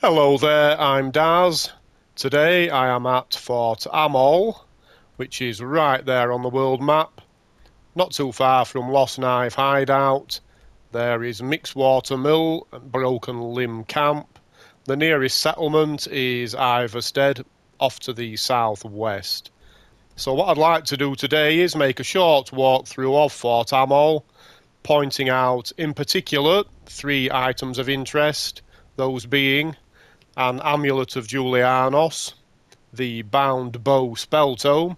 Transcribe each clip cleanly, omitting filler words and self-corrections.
Hello there, I'm Daz. Today I am at Fort Amol, which is right there on the world map, not too far from Lost Knife Hideout. There is Mixwater Mill and Broken Limb Camp. The nearest settlement is Iverstead, off to the southwest. So what I'd like to do today is make a short walkthrough of Fort Amol, pointing out in particular 3 items of interest, those being an Amulet of Julianos, the bound Bow Spell Tome,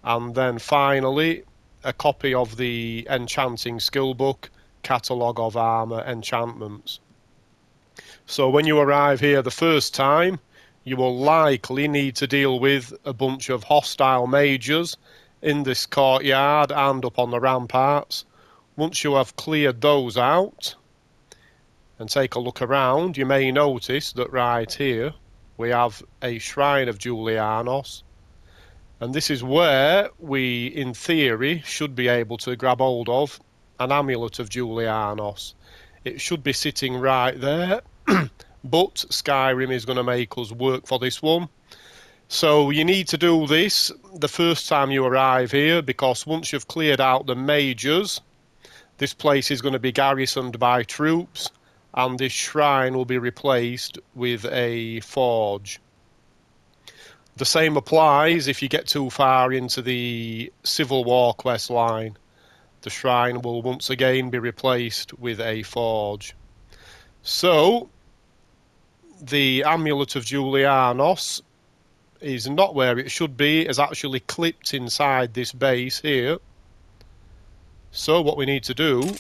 and then finally a copy of the Enchanting skill book, Catalogue of Armour Enchantments. So when you arrive here the first time, you will likely need to deal with a bunch of hostile mages in this courtyard and up on the ramparts. Once you have cleared those out and take a look around, you may notice that right here we have a Shrine of Julianos, and this is where we, in theory, should be able to grab hold of an Amulet of Julianos. It should be sitting right there, but Skyrim is going to make us work for this one. So you need to do this the first time you arrive here, because once you've cleared out the mages, this place is going to be garrisoned by troops, and this shrine will be replaced with a forge. The same applies if you get too far into the Civil War quest line. The shrine will once again be replaced with a forge. So, the Amulet of Julianos is not where it should be. It's actually clipped inside this base here. So what we need to do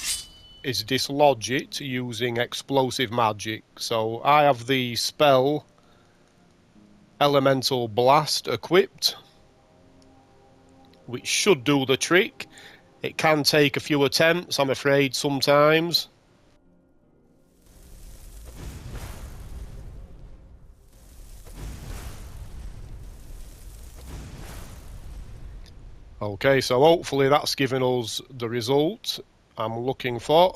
is dislodge it using explosive magic. So I have the spell Elemental Blast equipped, which should do the trick. It can take a few attempts, I'm afraid, sometimes. Okay, so hopefully that's given us the result I'm looking for.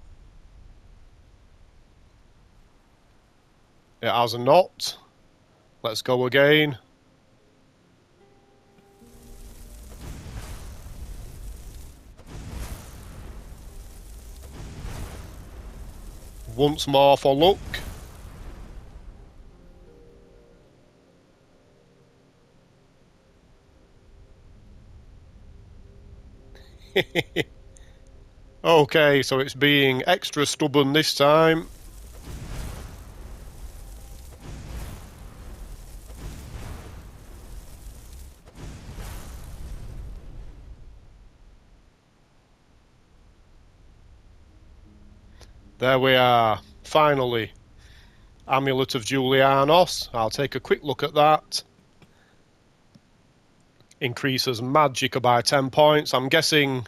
It has not. Let's go again. Once more for luck. Okay, so it's being extra stubborn this time. There we are, finally. Amulet of Julianos. I'll take a quick look at that. Increases Magicka by 10 points. I'm guessing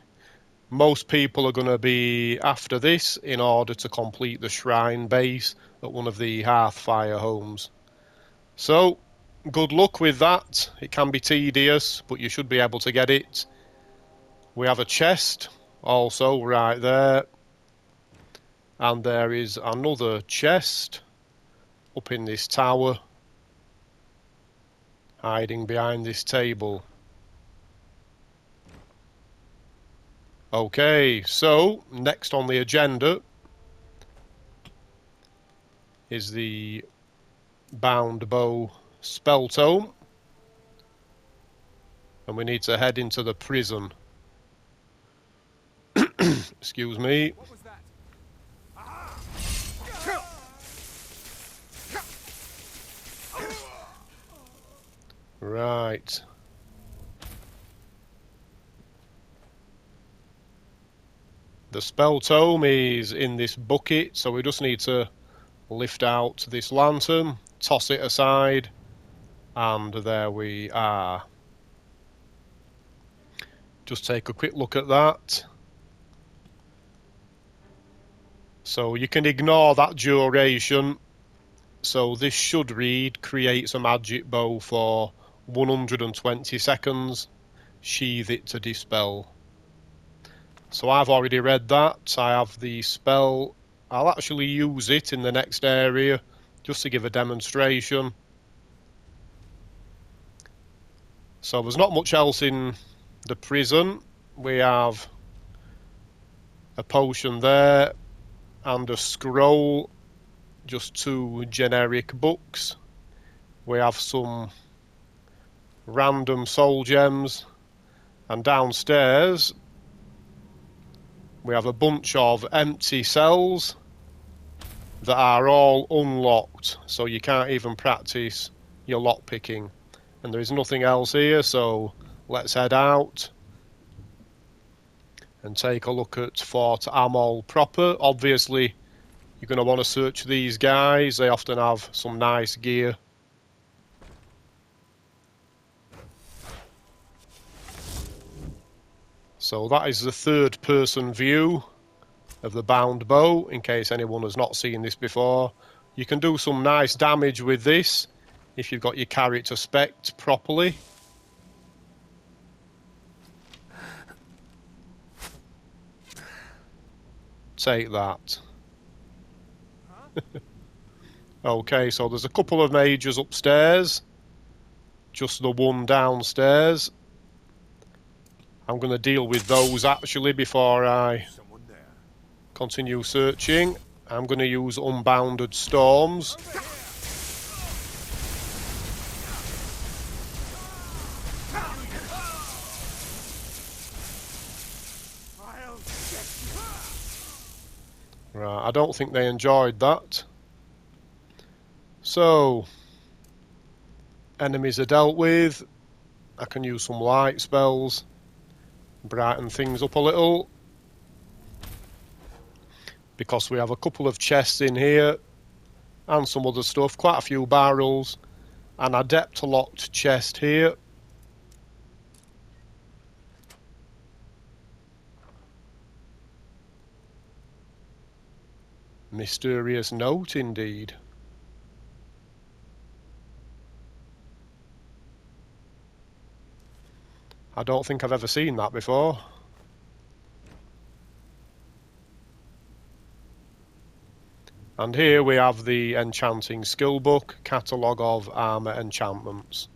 most people are going to be after this in order to complete the shrine base at one of the Hearthfire homes. So, good luck with that. It can be tedious, but you should be able to get it. We have a chest also right there. And there is another chest up in this tower, hiding behind this table. Okay, so next on the agenda is the bound Bow Spell Tome, and we need to head into the prison. Excuse me. What was that? Right. The spell tome is in this bucket, so we just need to lift out this lantern, toss it aside, and there we are. Just take a quick look at that. So you can ignore that duration. So this should read, creates a magic bow for 120 seconds, sheathe it to dispel. So I've already read that. I have the spell. I'll actually use it in the next area just to give a demonstration. So there's not much else in the prison. We have a potion there and a scroll, just 2 generic books. We have some random soul gems, and downstairs we have a bunch of empty cells that are all unlocked, so you can't even practice your lockpicking. And there is nothing else here, so let's head out and take a look at Fort Amol proper. Obviously, you're going to want to search these guys. They often have some nice gear. So that is the third person view of the bound bow, in case anyone has not seen this before. You can do some nice damage with this if you've got your character spec'd properly. Take that. Okay, so there's a couple of mages upstairs, just the one downstairs. I'm going to deal with those actually before I continue searching. I'm going to use Unbounded Storms. Right, I don't think they enjoyed that. So, enemies are dealt with. I can use some light spells, brighten things up a little, because we have a couple of chests in here and some other stuff, quite a few barrels, an adept locked chest here. Mysterious note indeed. I don't think I've ever seen that before. And here we have the Enchanting skill book, Catalogue of Armour Enchantments.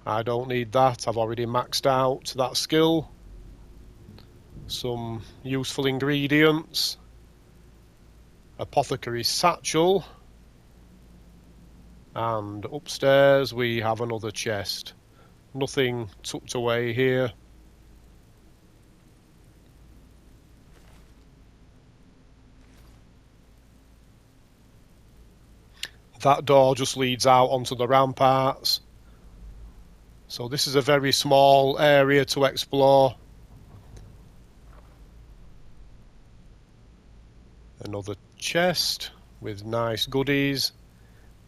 I don't need that, I've already maxed out that skill. Some useful ingredients. Apothecary's satchel. And upstairs we have another chest. Nothing tucked away here. That door just leads out onto the ramparts. So this is a very small area to explore. Another chest with nice goodies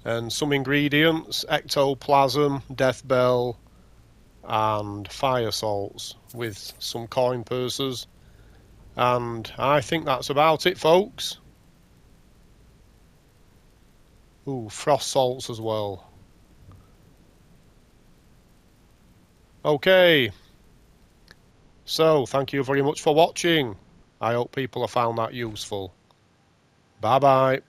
and some ingredients: ectoplasm, death bell and fire salts, with some coin purses. And I think that's about it, folks. Ooh, frost salts as well. Okay, so thank you very much for watching. I hope people have found that useful. Bye bye.